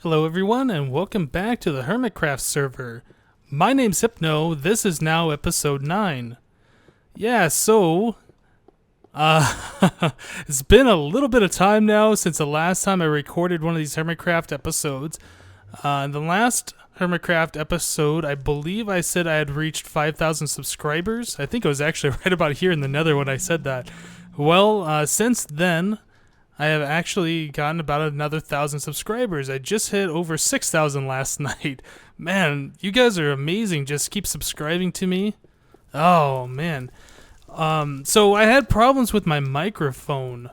Hello everyone and welcome back to the HermitCraft server. My name's Hypno, this is now episode 9. Yeah, so, it's been a little bit of time now since the last time I recorded one of these HermitCraft episodes. In the last HermitCraft episode, I believe I said I had reached 5,000 subscribers. I think it was actually right about here in the nether when I said that. Well, since then, I have actually gotten about another 1,000 subscribers. I just hit over 6,000 last night. Man, you guys are amazing. Just keep subscribing to me. Oh, man. So I had problems with my microphone.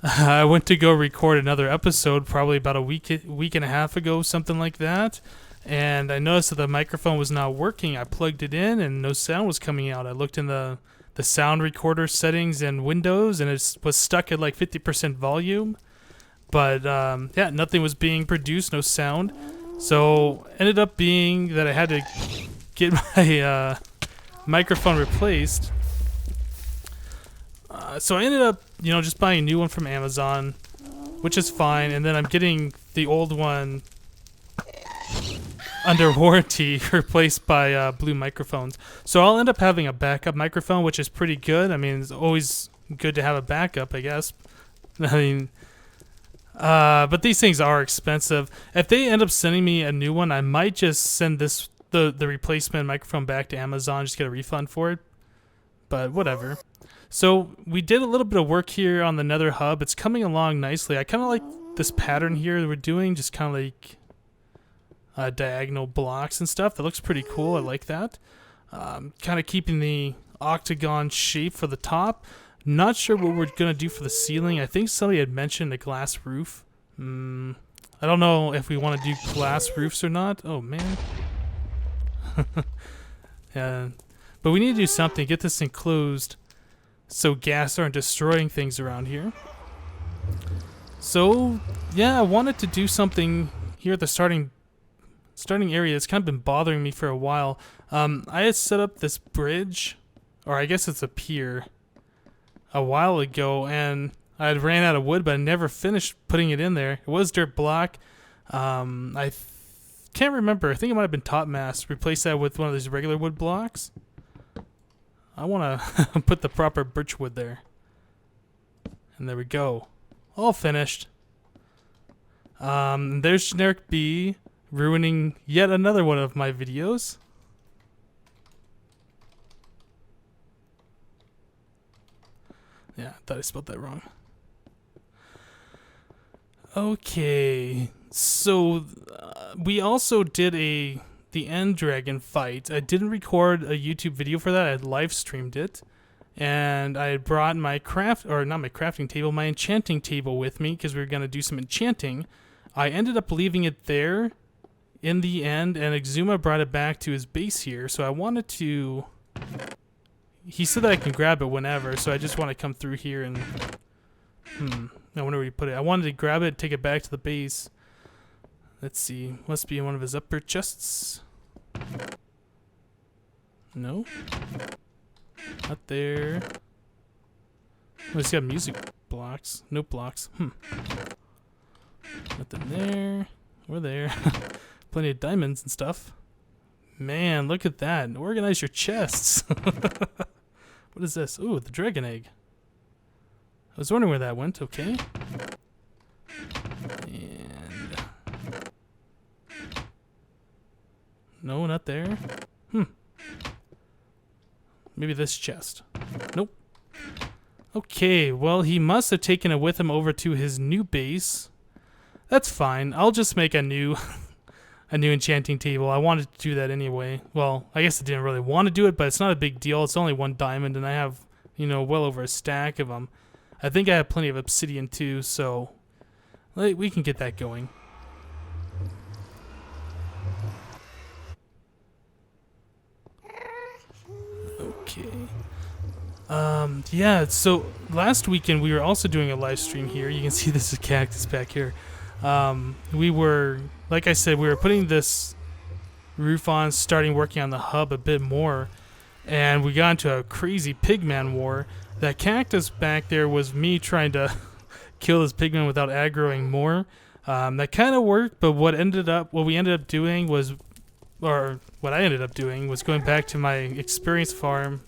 I went to go record another episode probably about a week and a half ago, something like that. And I noticed that the microphone was not working. I plugged it in and no sound was coming out. I looked in the sound recorder settings in Windows, and it was stuck at like 50% volume. But yeah, nothing was being produced, no sound. So ended up being that I had to get my microphone replaced. So I ended up, just buying a new one from Amazon, which is fine. And then I'm getting the old one under warranty replaced by Blue microphones. So I'll end up having a backup microphone, which is pretty good. I mean, it's always good to have a backup, I guess. I mean, but these things are expensive. If they end up sending me a new one, I might just send the replacement microphone back to Amazon, just get a refund for it. But whatever. So we did a little bit of work here on the Nether hub. It's coming along nicely. I kind of like this pattern here that we're doing, just kind of like diagonal blocks and stuff. That looks pretty cool. I like that. Kind of keeping the octagon shape for the top. Not sure what we're going to do for the ceiling. I think somebody had mentioned a glass roof. I don't know if we want to do glass roofs or not. Oh, man. Yeah. But we need to do something. Get this thing closed so gas aren't destroying things around here. So, yeah, I wanted to do something here at the starting area. It's kind of been bothering me for a while. I had set up this bridge, or I guess it's a pier, a while ago, and I had ran out of wood, but I never finished putting it in there. It was dirt block. I can't remember. I think it might have been top mass. Replace that with one of these regular wood blocks. I want to put the proper birch wood there. And there we go. All finished. There's Generic B ruining yet another one of my videos. Yeah, I thought I spelled that wrong. Okay, so we also did the End Dragon fight. I didn't record a YouTube video for that. I had live streamed it, and I had brought my my enchanting table with me because we were gonna do some enchanting. I ended up leaving it there in the end, and Exuma brought it back to his base here, so I wanted to... He said that I can grab it whenever, so I just want to come through here and... I wonder where he put it. I wanted to grab it and take it back to the base. Let's see. Must be in one of his upper chests. No? Not there. Oh, he's got music blocks. Note blocks. Nothing there. Or there. Plenty of diamonds and stuff. Man, look at that. Organize your chests. What is this? Ooh, the dragon egg. I was wondering where that went. Okay. And... No, not there. Maybe this chest. Nope. Okay, well, he must have taken it with him over to his new base. That's fine. I'll just make a new... a new enchanting table. I wanted to do that anyway. Well, I guess I didn't really want to do it, but it's not a big deal. It's only one diamond, and I have, well over a stack of them. I think I have plenty of obsidian too, so we can get that going. Okay. Yeah, so last weekend we were also doing a live stream here. You can see this is cactus back here. We were, like I said, we were putting this roof on, starting working on the hub a bit more, and we got into a crazy pigman war. That cactus back there was me trying to kill this pigman without aggroing more. That kind of worked, but what we ended up doing was, or what I ended up doing was going back to my experience farm,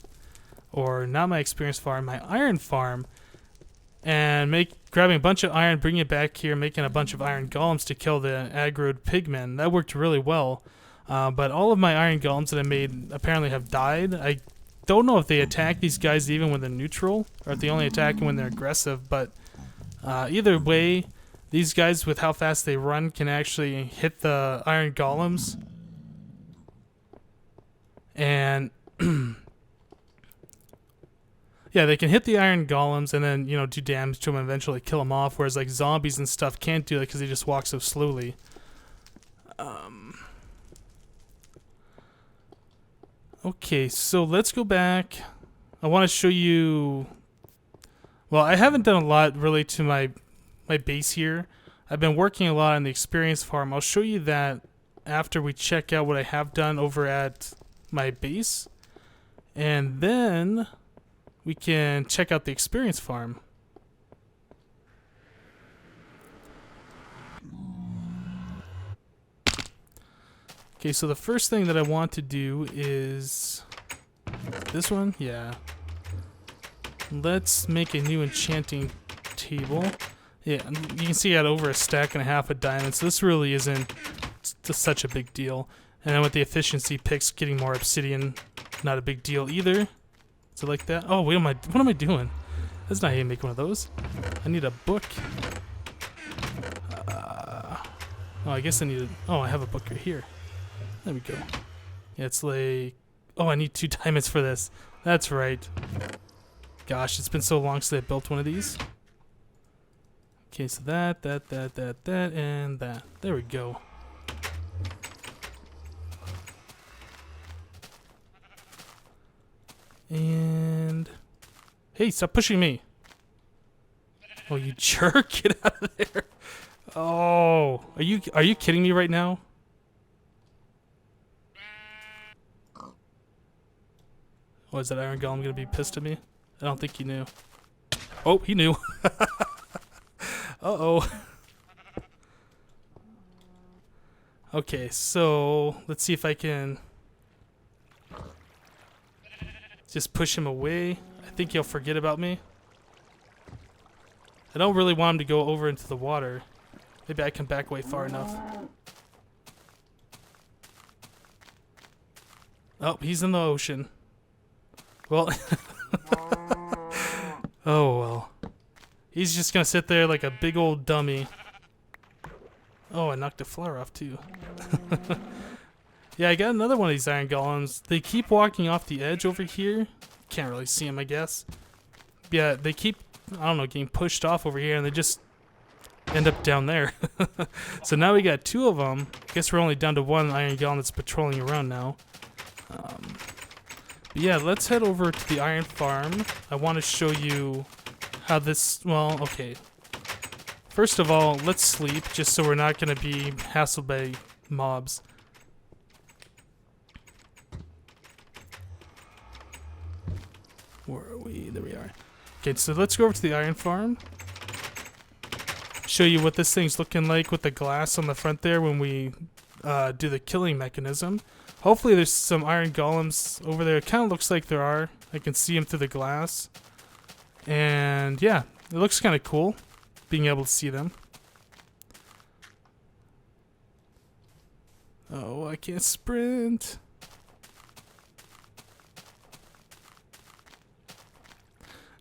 or not my experience farm, my iron farm, and grabbing a bunch of iron, bringing it back here, making a bunch of iron golems to kill the aggroed pigmen. That worked really well. But all of my iron golems that I made apparently have died. I don't know if they attack these guys even when they're neutral, or if they only attack them when they're aggressive, but either way, these guys, with how fast they run, can actually hit the iron golems. And yeah, they can hit the iron golems and then, do damage to them and eventually kill them off, whereas like zombies and stuff can't do that because they just walk so slowly. Okay, so let's go back. I want to show you... Well, I haven't done a lot really to my base here. I've been working a lot on the experience farm. I'll show you that after we check out what I have done over at my base. And then we can check out the experience farm. Okay, so the first thing that I want to do is this one. Yeah. Let's make a new enchanting table. Yeah, you can see I got over a stack and a half of diamonds. So this really isn't such a big deal. And then with the efficiency picks, getting more obsidian, not a big deal either. Is it like that? Oh, wait, what am I doing? That's not how you make one of those. I need a book. Oh, I guess I need oh, I have a book right here. There we go. Yeah, it's like... Oh, I need 2 diamonds for this. That's right. Gosh, it's been so long since I built one of these. Okay, so that, and that. There we go. And... Hey, stop pushing me! Oh, you jerk! Get out of there! Oh, are you kidding me right now? Oh, is that iron golem gonna be pissed at me? I don't think he knew. Oh, he knew. Uh-oh. Okay, so let's see if I can just push him away. I think he'll forget about me. I don't really want him to go over into the water. Maybe I can back away far enough. Oh, he's in the ocean. Well, oh well. He's just gonna sit there like a big old dummy. Oh, I knocked a flower off too. Yeah, I got another one of these iron golems. They keep walking off the edge over here. Can't really see them, I guess. Yeah, they keep, I don't know, getting pushed off over here, and they just end up down there. So now we got 2 of them. I guess we're only down to 1 iron golem that's patrolling around now. Yeah, let's head over to the iron farm. I want to show you how this, well, okay. First of all, let's sleep, just so we're not going to be hassled by mobs. Where are we? There we are. Okay, so let's go over to the iron farm. Show you what this thing's looking like with the glass on the front there when we do the killing mechanism. Hopefully there's some iron golems over there. It kind of looks like there are. I can see them through the glass. And yeah, it looks kind of cool being able to see them. Oh, I can't sprint.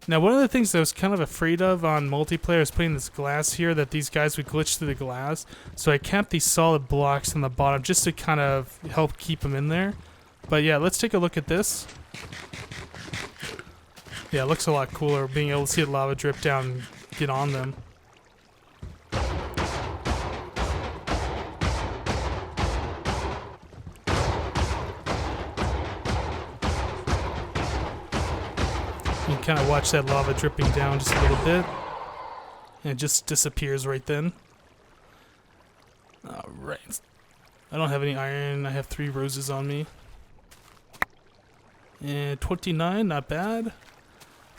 Now, one of the things I was kind of afraid of on multiplayer is putting this glass here, that these guys would glitch through the glass. So I camped these solid blocks on the bottom just to kind of help keep them in there. But yeah, let's take a look at this. Yeah, it looks a lot cooler being able to see the lava drip down and get on them. You can kind of watch that lava dripping down just a little bit. And it just disappears right then. Alright. I don't have any iron. I have 3 roses on me. And 29, not bad.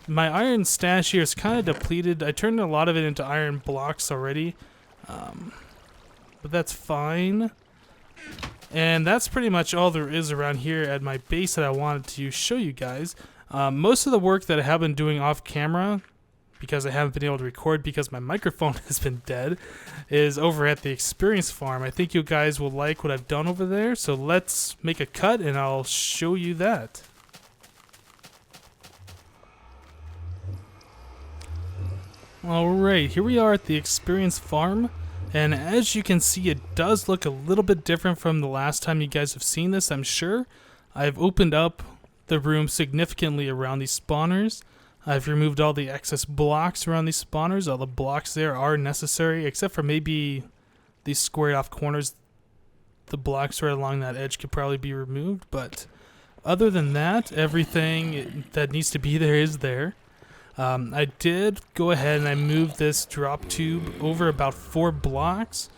My iron stash here is kind of depleted. I turned a lot of it into iron blocks already. but that's fine. And that's pretty much all there is around here at my base that I wanted to show you guys. Most of the work that I have been doing off camera, because I haven't been able to record because my microphone has been dead, is over at the experience farm. I think you guys will like what I've done over there, so let's make a cut and I'll show you that. Alright, here we are at the experience farm, and as you can see, it does look a little bit different from the last time you guys have seen this, I'm sure. I've opened up the room significantly around these spawners. I've removed all the excess blocks around these spawners. All the blocks there are necessary, except for maybe these squared off corners. The blocks right along that edge could probably be removed, but other than that, everything that needs to be there is there. I did go ahead and I moved this drop tube over about 4 blocks.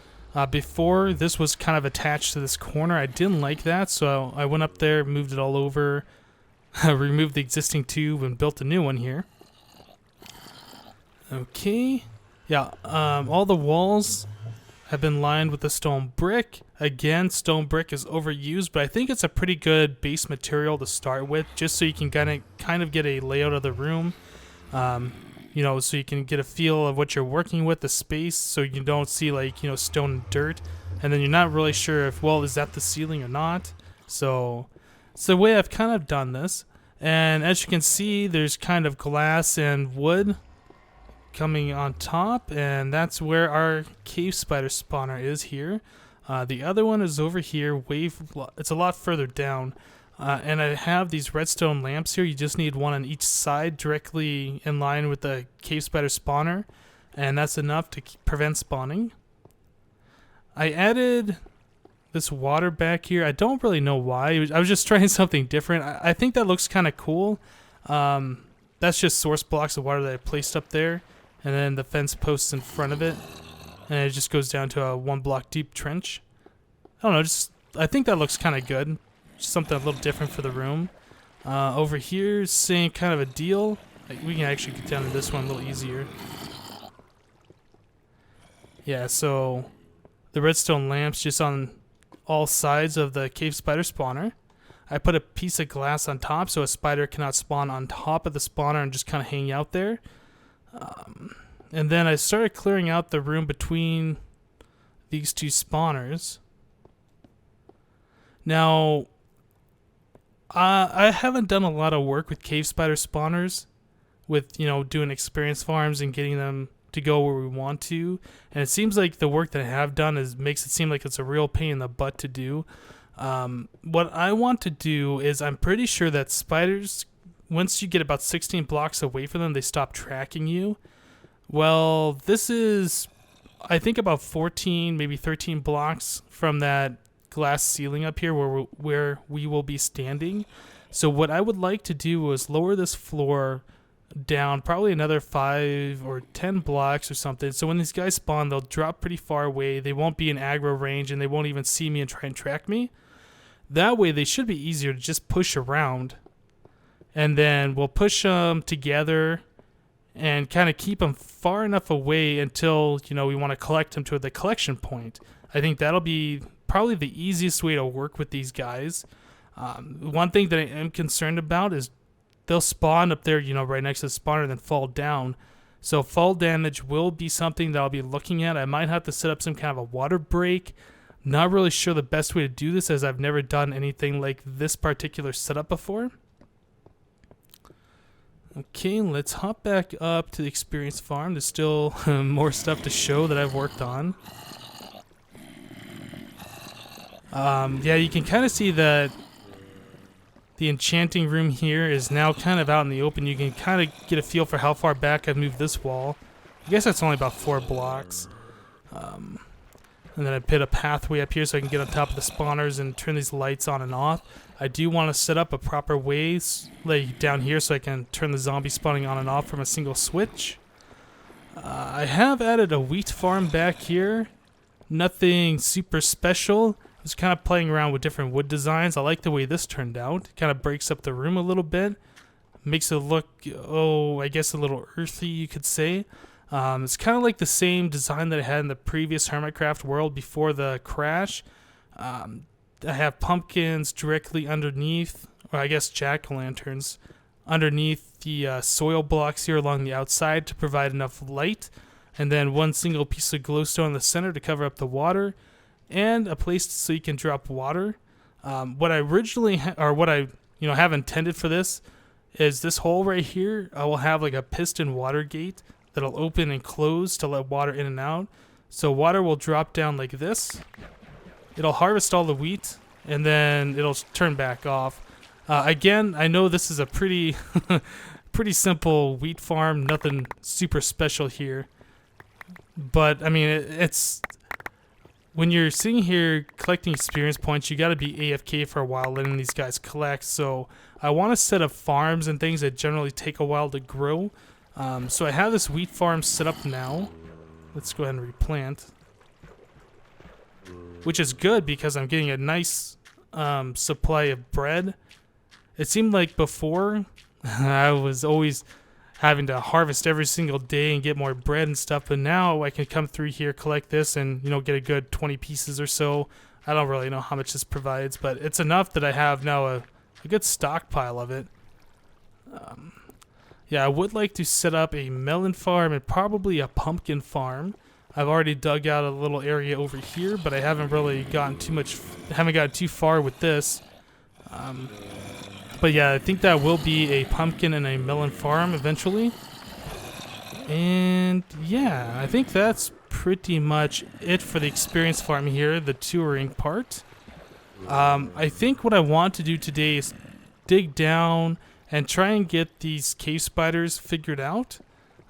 Before, this was kind of attached to this corner. I didn't like that, so I went up there, moved it all over, removed the existing tube, and built a new one here. Okay. Yeah, all the walls have been lined with the stone brick. Again, stone brick is overused, but I think it's a pretty good base material to start with, just so you can kind of get a layout of the room. You know, so you can get a feel of what you're working with, the space, so you don't see, like, you know, stone and dirt, and then you're not really sure if, well, is that the ceiling or not? So it's the way I've kind of done this. And as you can see, there's kind of glass and wood coming on top, and that's where our cave spider spawner is here. The other one is over here, it's a lot further down. And I have these redstone lamps here. You just need one on each side directly in line with the cave spider spawner, and that's enough to prevent spawning. I added this water back here. I don't really know why. I was just trying something different. I think that looks kind of cool. That's just source blocks of water that I placed up there, and then the fence posts in front of it, and it just goes down to a 1 block deep trench. I don't know, I think that looks kind of good. Something a little different for the room. Over here, same kind of a deal. We can actually get down to this one a little easier. Yeah, so the redstone lamps just on all sides of the cave spider spawner. I put a piece of glass on top so a spider cannot spawn on top of the spawner and just kind of hang out there. And then I started clearing out the room between these 2 spawners. Now, I haven't done a lot of work with cave spider spawners, with, you know, doing experience farms and getting them to go where we want to, and it seems like the work that I have done makes it seem like it's a real pain in the butt to do. What I want to do is, I'm pretty sure that spiders, once you get about 16 blocks away from them, they stop tracking you. Well, this is, I think, about 14, maybe 13 blocks from that glass ceiling up here where we will be standing. So what I would like to do is lower this floor down probably another 5 or 10 blocks or something, so when these guys spawn, they'll drop pretty far away. They won't be in aggro range, and they won't even see me and try and track me. That way they should be easier to just push around, and then we'll push them together and kind of keep them far enough away until, you know, we want to collect them to the collection point. I think that'll be probably the easiest way to work with these guys. One thing that I am concerned about is they'll spawn up there, you know, right next to the spawner and then fall down. So fall damage will be something that I'll be looking at. I might have to set up some kind of a water break. Not really sure the best way to do this, as I've never done anything like this particular setup before. Okay, let's hop back up to the experience farm. There's still more stuff to show that I've worked on. Yeah, you can kind of see that the enchanting room here is now kind of out in the open. You can kind of get a feel for how far back I've moved this wall. I guess that's only about 4 blocks. And then I put a pathway up here so I can get on top of the spawners and turn these lights on and off. I do want to set up a proper way, like down here, so I can turn the zombie spawning on and off from a single switch. I have added a wheat farm back here. Nothing super special. I was kind of playing around with different wood designs. I like the way this turned out. It kind of breaks up the room a little bit. Makes it look, I guess a little earthy, you could say. It's kind of like the same design that I had in the previous HermitCraft world before the crash. I have pumpkins directly underneath, or I guess jack-o'-lanterns, underneath the soil blocks here along the outside to provide enough light, and then one single piece of glowstone in the center to cover up the water, and a place so you can drop water. What I originally have intended for this is this hole right here. I will have like a piston water gate that'll open and close to let water in and out. So water will drop down like this. It'll harvest all the wheat, and then it'll turn back off. Again, I know this is a pretty simple wheat farm, nothing super special here. But, I mean, it's... When you're sitting here collecting experience points, you gotta be AFK for a while letting these guys collect. So I want to set up farms and things that generally take a while to grow. So I have this wheat farm set up now. Let's go ahead and replant. Which is good because I'm getting a nice supply of bread. It seemed like before I was always having to harvest every single day and get more bread and stuff, but now I can come through here, collect this, and get a good 20 pieces or so. I don't really know how much this provides, but it's enough that I have now a good stockpile of it. Yeah, I would like to set up a melon farm and probably a pumpkin farm. I've already dug out a little area over here, but I haven't really gotten too far with this. But yeah, I think that will be a pumpkin and a melon farm eventually. And yeah, I think that's pretty much it for the experience farm here, the touring part. I think what I want to do today is dig down and try and get these cave spiders figured out.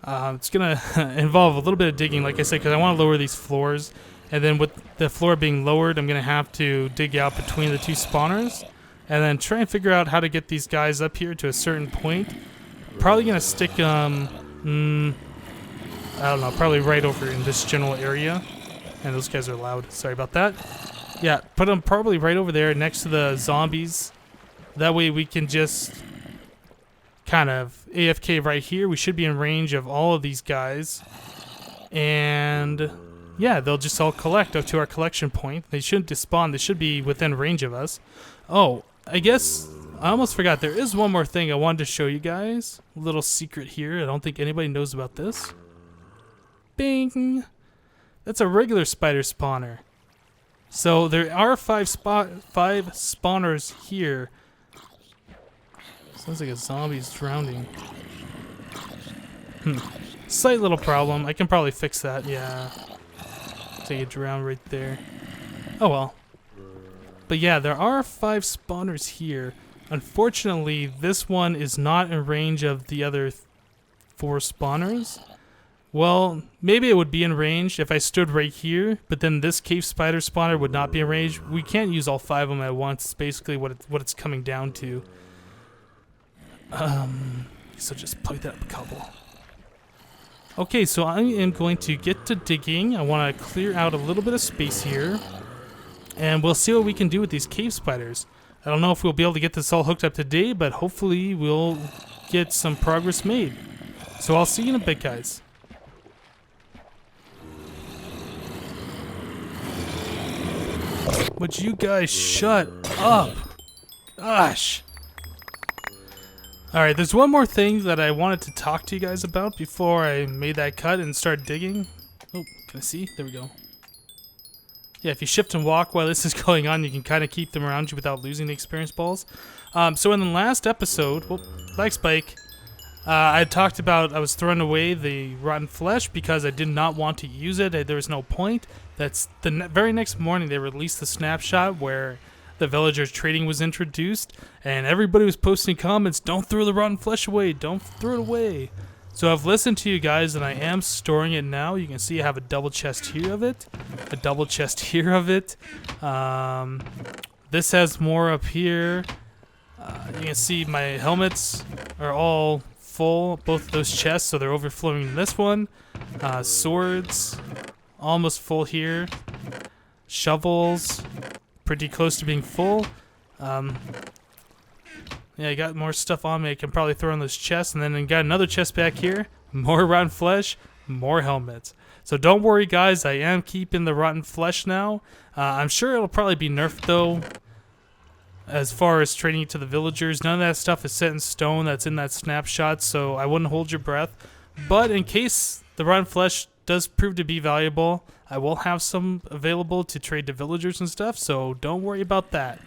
It's going to involve a little bit of digging, like I said, because I want to lower these floors. And then with the floor being lowered, I'm going to have to dig out between the two spawners. And then try and figure out how to get these guys up here to a certain point. Probably going to stick them, I don't know, probably right over in this general area. And those guys are loud. Sorry about that. Yeah, put them probably right over there next to the zombies. That way we can just kind of AFK right here. We should be in range of all of these guys. And yeah, they'll just all collect up to our collection point. They shouldn't despawn. They should be within range of us. Oh, I guess I almost forgot. There is one more thing I wanted to show you guys. A little secret here. I don't think anybody knows about this. Bing! That's a regular spider spawner. So there are five spawners here. Sounds like a zombie's drowning. Slight little problem. I can probably fix that. Yeah. Take a drown right there. Oh well. But yeah, there are 5 spawners here. Unfortunately, this one is not in range of the other 4 spawners. Well, maybe it would be in range if I stood right here, but then this cave spider spawner would not be in range. We can't use all 5 of them at once. It's basically what it's coming down to. So just plug that up a couple. Okay, so I am going to get to digging. I want to clear out a little bit of space here. And we'll see what we can do with these cave spiders. I don't know if we'll be able to get this all hooked up today, but hopefully we'll get some progress made. So I'll see you in a bit, guys. Would you guys shut up? Gosh. Alright, there's one more thing that I wanted to talk to you guys about before I made that cut and start digging. Oh, can I see? There we go. Yeah, if you shift and walk while this is going on, you can kind of keep them around you without losing the experience balls. So in the last episode, like Spike, I had talked about I was throwing away the rotten flesh because I did not want to use it. There was no point. That's the very next morning they released the snapshot where the villagers trading was introduced, and everybody was posting comments, "Don't throw the rotten flesh away, don't throw it away." So I've listened to you guys, and I am storing it now. You can see I have a double chest here of it, a double chest here of it. This has more up here. You can see my helmets are all full, both of those chests, so they're overflowing in this one. Swords, almost full here. Shovels, pretty close to being full. Yeah, I got more stuff on me. I can probably throw in this chest, and then I got another chest back here. More rotten flesh, more helmets. So don't worry, guys. I am keeping the rotten flesh now. I'm sure it'll probably be nerfed, though, as far as trading to the villagers. None of that stuff is set in stone that's in that snapshot, so I wouldn't hold your breath. But in case the rotten flesh does prove to be valuable, I will have some available to trade to villagers and stuff, so don't worry about that.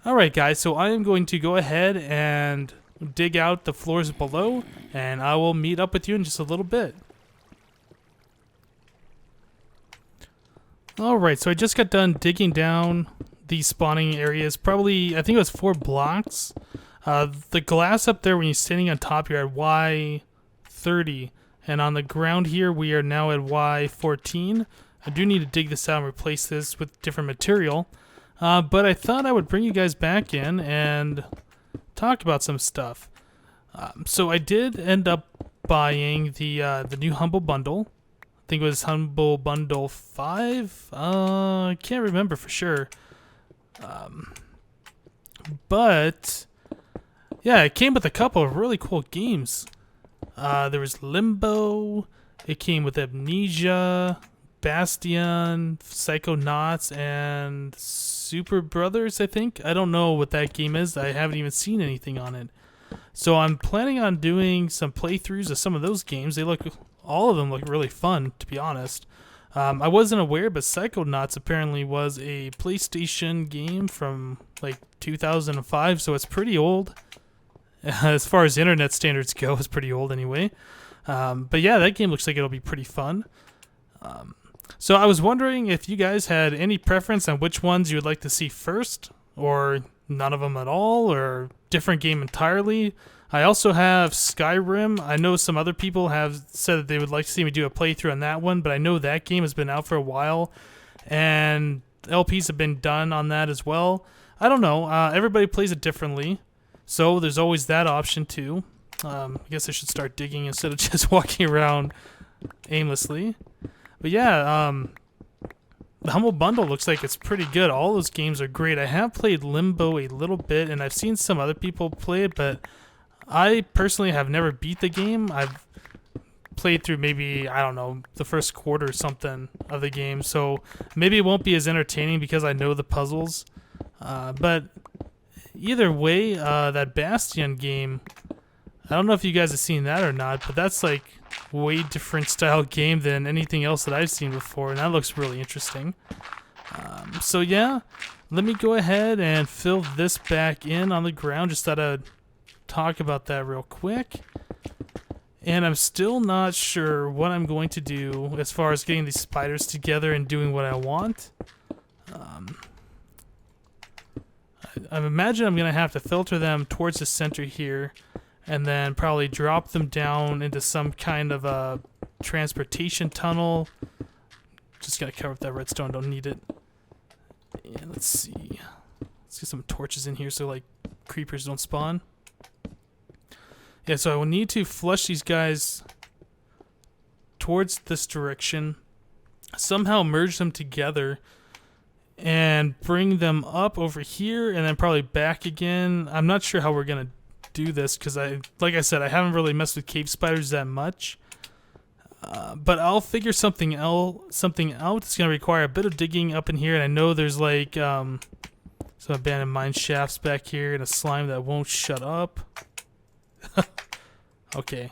Alright, guys, so I am going to go ahead and dig out the floors below, and I will meet up with you in just a little bit. Alright, so I just got done digging down these spawning areas. Probably, I think it was 4 blocks. The glass up there, when you're standing on top, you're at Y30. And on the ground here, we are now at Y14. I do need to dig this out and replace this with different material. But I thought I would bring you guys back in and talk about some stuff. So I did end up buying the new Humble Bundle. I think it was Humble Bundle 5. I can't remember for sure. But yeah, it came with a couple of really cool games. There was Limbo. It came with Amnesia, Bastion, Psychonauts, and Super Brothers, I think. I don't know what that game is. I haven't even seen anything on it. So I'm planning on doing some playthroughs of some of those games. All of them look really fun, to be honest. I wasn't aware, but Psychonauts apparently was a PlayStation game from like 2005, so it's pretty old. As far as internet standards go, it's pretty old anyway. But yeah, that game looks like it'll be pretty fun. So I was wondering if you guys had any preference on which ones you would like to see first, or none of them at all, or different game entirely. I also have Skyrim. I know some other people have said that they would like to see me do a playthrough on that one, but I know that game has been out for a while, and LPs have been done on that as well. I don't know. Everybody plays it differently, so there's always that option too. I guess I should start digging instead of just walking around aimlessly. But yeah, the Humble Bundle looks like it's pretty good. All those games are great. I have played Limbo a little bit, and I've seen some other people play it, but I personally have never beat the game. I've played through maybe, I don't know, the first quarter or something of the game, so maybe it won't be as entertaining because I know the puzzles. But either way, that Bastion game, I don't know if you guys have seen that or not, but that's like way different style game than anything else that I've seen before, and that looks really interesting. So yeah, let me go ahead and fill this back in on the ground. Just thought I'd talk about that real quick. And I'm still not sure what I'm going to do as far as getting these spiders together and doing what I want. I imagine I'm going to have to filter them towards the center here, and then probably drop them down into some kind of a transportation tunnel. Just gotta cover up that redstone, don't need it. And let's see. Let's get some torches in here so like creepers don't spawn. Yeah, so I will need to flush these guys towards this direction. Somehow merge them together and bring them up over here and then probably back again. I'm not sure how we're gonna do this because like I said, I haven't really messed with cave spiders that much. But I'll figure something out. It's gonna require a bit of digging up in here, and I know there's like some abandoned mine shafts back here and a slime that won't shut up. Okay,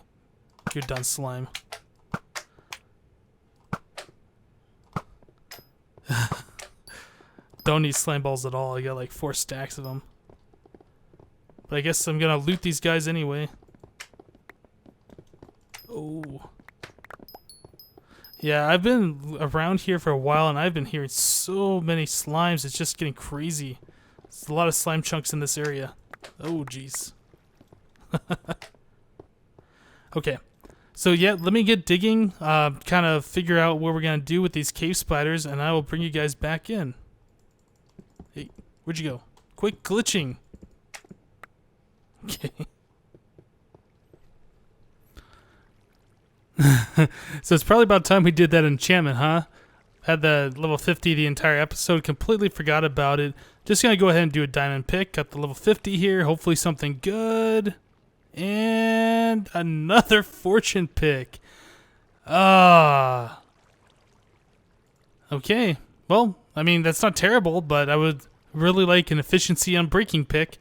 you're done, slime. Don't need slime balls at all. I got like 4 stacks of them. But I guess I'm gonna loot these guys anyway. Oh. Yeah, I've been around here for a while and I've been hearing so many slimes. It's just getting crazy. There's a lot of slime chunks in this area. Oh, jeez. Okay. So yeah, let me get digging, kind of figure out what we're gonna do with these cave spiders, and I will bring you guys back in. Hey, where'd you go? Quit glitching. Okay. So it's probably about time we did that enchantment, huh? Had the level 50 the entire episode, completely forgot about it. Just gonna go ahead and do a diamond pick. Got the level 50 here, hopefully something good. And another fortune pick. Okay. Well, I mean, that's not terrible, but I would really like an efficiency on breaking pick.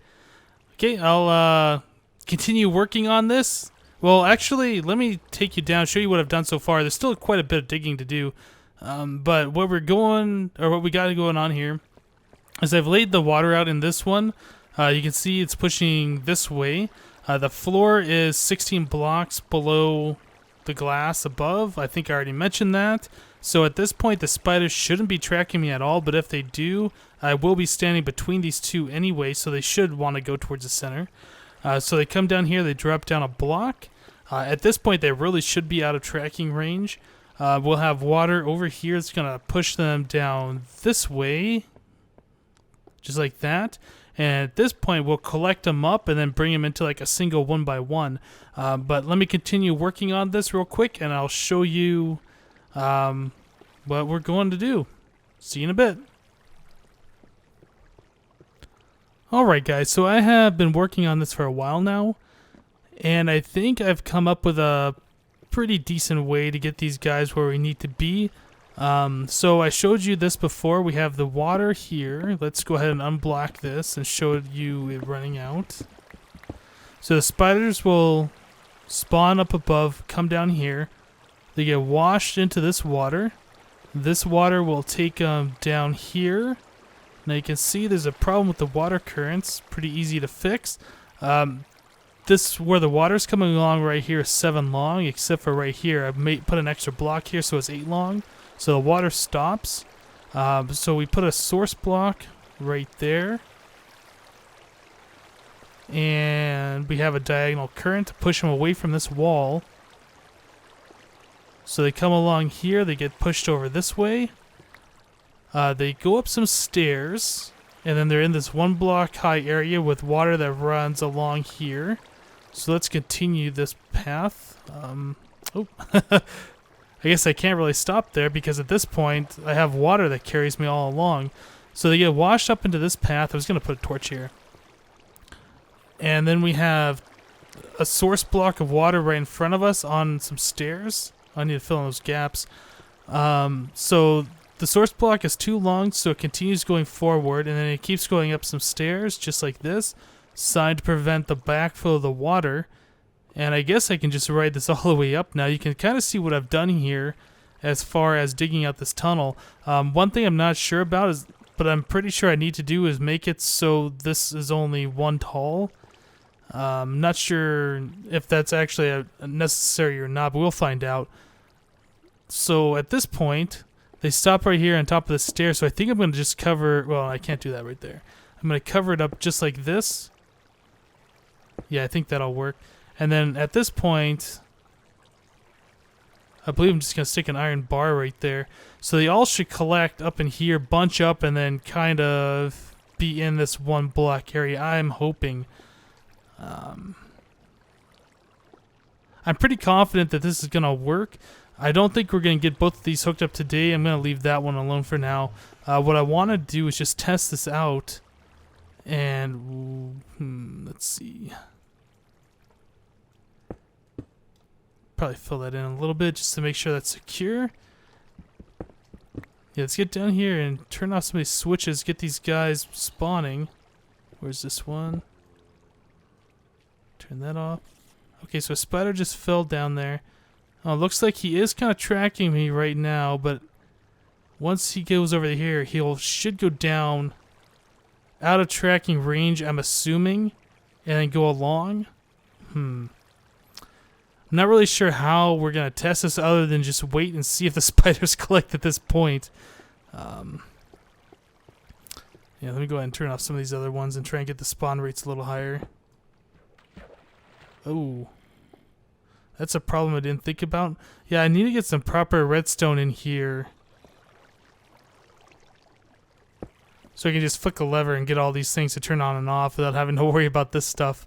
Okay, I'll continue working on this. Well, actually, let me take you down, show you what I've done so far. There's still quite a bit of digging to do. But what we got going on here is I've laid the water out in this one. You can see it's pushing this way. The floor is 16 blocks below the glass above. I think I already mentioned that. So at this point, the spiders shouldn't be tracking me at all, but if they do, I will be standing between these two anyway, so they should want to go towards the center. So they come down here, they drop down a block. At this point, they really should be out of tracking range. We'll have water over here. It's going to push them down this way, just like that. And at this point, we'll collect them up and then bring them into like a single 1x1. But let me continue working on this real quick, and I'll show you what we're going to do. See you in a bit. Alright guys, so I have been working on this for a while now, and I think I've come up with a pretty decent way to get these guys where we need to be. So I showed you this before. We have the water here. Let's go ahead and unblock this and show you it running out. So the spiders will spawn up above, come down here. They get washed into this water. This water will take them down here. Now you can see there's a problem with the water currents. Pretty easy to fix. This where the water's coming along right here is 7 long, except for right here. I put an extra block here, so it's 8 long. So the water stops. So we put a source block right there. And we have a diagonal current to push them away from this wall. So they come along here, they get pushed over this way. They go up some stairs, and then they're in this 1 block high area with water that runs along here. So let's continue this path. I guess I can't really stop there because at this point I have water that carries me all along. So they get washed up into this path. I was going to put a torch here. And then we have a source block of water right in front of us on some stairs. I need to fill in those gaps. So the source block is too long, so it continues going forward, and then it keeps going up some stairs, just like this, signed to prevent the backflow of the water. And I guess I can just ride this all the way up now. You can kind of see what I've done here as far as digging out this tunnel. One thing I'm not sure about is, but I'm pretty sure I need to do is make it so this is only 1 tall. I'm not sure if that's actually necessary or not, but we'll find out. So at this point, they stop right here on top of the stairs, so I think I'm going to just cover... Well, I can't do that right there. I'm going to cover it up just like this. Yeah, I think that'll work. And then at this point, I believe I'm just going to stick an iron bar right there. So they all should collect up in here, bunch up, and then kind of be in this 1 block area. I'm hoping... I'm pretty confident that this is going to work. I don't think we're going to get both of these hooked up today. I'm going to leave that one alone for now. What I want to do is just test this out. And let's see. Probably fill that in a little bit just to make sure that's secure. Yeah, let's get down here and turn off some of these switches. Get these guys spawning. Where's this one? Turn that off. Okay, so a spider just fell down there. Oh, looks like he is kind of tracking me right now, but once he goes over here, should go down out of tracking range, I'm assuming, and then go along. I'm not really sure how we're going to test this other than just wait and see if the spiders collect at this point. Yeah, let me go ahead and turn off some of these other ones and try and get the spawn rates a little higher. Oh, that's a problem I didn't think about. Yeah, I need to get some proper redstone in here, so I can just flick a lever and get all these things to turn on and off without having to worry about this stuff.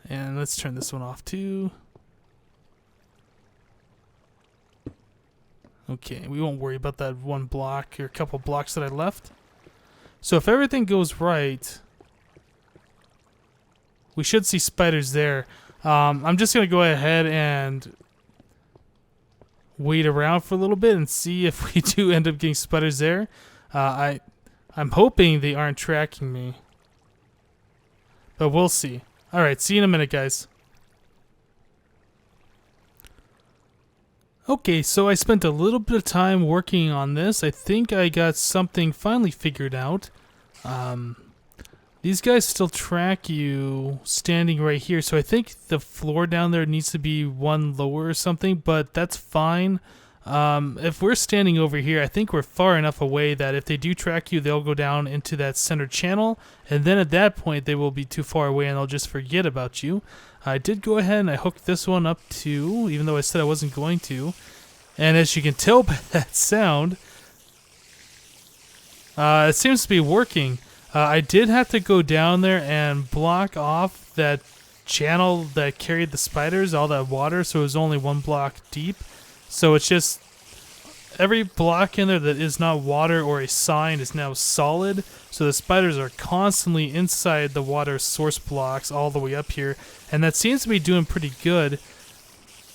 And let's turn this one off too. Okay, we won't worry about that 1 block or a couple blocks that I left. So if everything goes right, we should see spiders there. I'm just going to go ahead and wait around for a little bit and see if we do end up getting spiders there. I'm hoping they aren't tracking me, but we'll see. All right, see you in a minute, guys. Okay, so I spent a little bit of time working on this. I think I got something finally figured out. These guys still track you standing right here, so I think the floor down there needs to be one lower or something, but that's fine. If we're standing over here, I think we're far enough away that if they do track you, they'll go down into that center channel, and then at that point they will be too far away and they'll just forget about you. I did go ahead and I hooked this one up too, even though I said I wasn't going to. And as you can tell by that sound, it seems to be working. I did have to go down there and block off that channel that carried the spiders, all that water, so it was only 1 block deep. So it's just every block in there that is not water or a sign is now solid. So the spiders are constantly inside the water source blocks all the way up here. And that seems to be doing pretty good.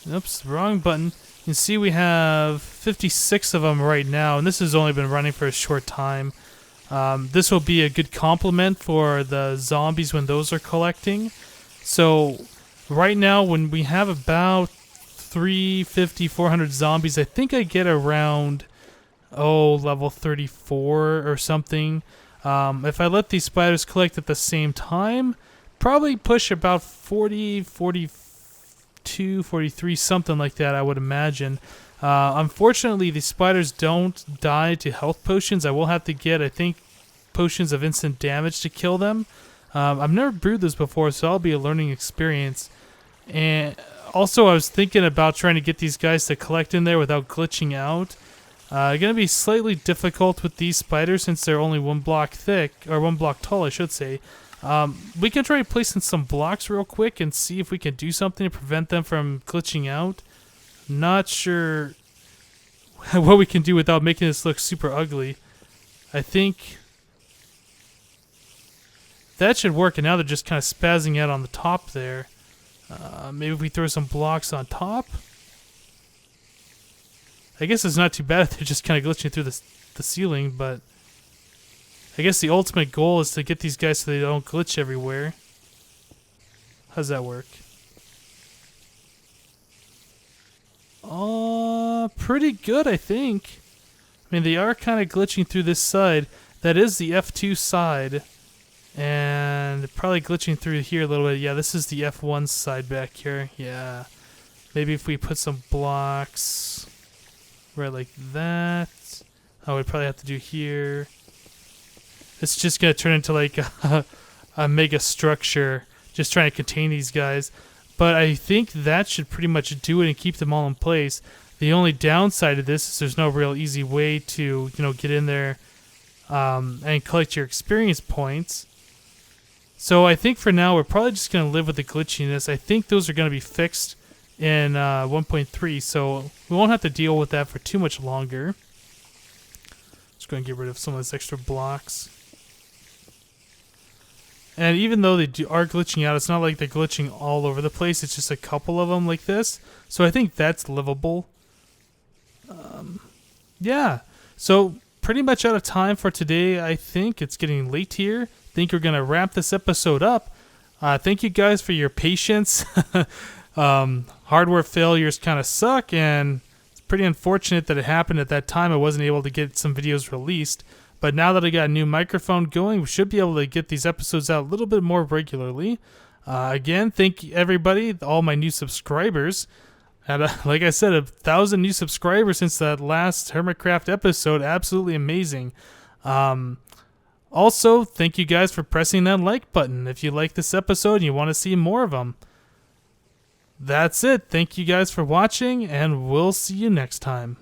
Oops, wrong button. You can see we have 56 of them right now, and this has only been running for a short time. This will be a good complement for the zombies when those are collecting. So right now when we have about 350, 400 zombies, I think I get around, level 34 or something. If I let these spiders collect at the same time, probably push about 40, 42, 43, something like that, I would imagine. Unfortunately, the spiders don't die to health potions. I will have to get, I think, potions of instant damage to kill them. I've never brewed this before, so that'll be a learning experience. And also, I was thinking about trying to get these guys to collect in there without glitching out. Going to be slightly difficult with these spiders since they're only 1 block thick, or 1 block tall, I should say. We can try placing some blocks real quick and see if we can do something to prevent them from glitching out. Not sure what we can do without making this look super ugly. I think that should work, and now they're just kind of spazzing out on the top there. Maybe if we throw some blocks on top. I guess it's not too bad if they're just kind of glitching through the ceiling, but I guess the ultimate goal is to get these guys so they don't glitch everywhere. How's that work? Pretty good, I think. I mean, they are kind of glitching through this side. That is the F2 side. And probably glitching through here a little bit. Yeah, this is the F1 side back here. Yeah. Maybe if we put some blocks right like that. I would probably have to do here. It's just going to turn into like a mega structure. Just trying to contain these guys. But I think that should pretty much do it and keep them all in place. The only downside of this is there's no real easy way to, get in there and collect your experience points. So I think for now we're probably just going to live with the glitchiness. I think those are going to be fixed in 1.3, so we won't have to deal with that for too much longer. Just going to get rid of some of those extra blocks. And even though they are glitching out, it's not like they're glitching all over the place. It's just a couple of them like this. So I think that's livable. Yeah. So pretty much out of time for today, I think. It's getting late here. I think we're going to wrap this episode up. Thank you guys for your patience. Hardware failures kind of suck, and it's pretty unfortunate that it happened at that time. I wasn't able to get some videos released. But now that I got a new microphone going, we should be able to get these episodes out a little bit more regularly. Again, thank you everybody, all my new subscribers. Had like I said, 1,000 new subscribers since that last HermitCraft episode. Absolutely amazing. Also, thank you guys for pressing that like button if you like this episode and you want to see more of them. That's it. Thank you guys for watching, and we'll see you next time.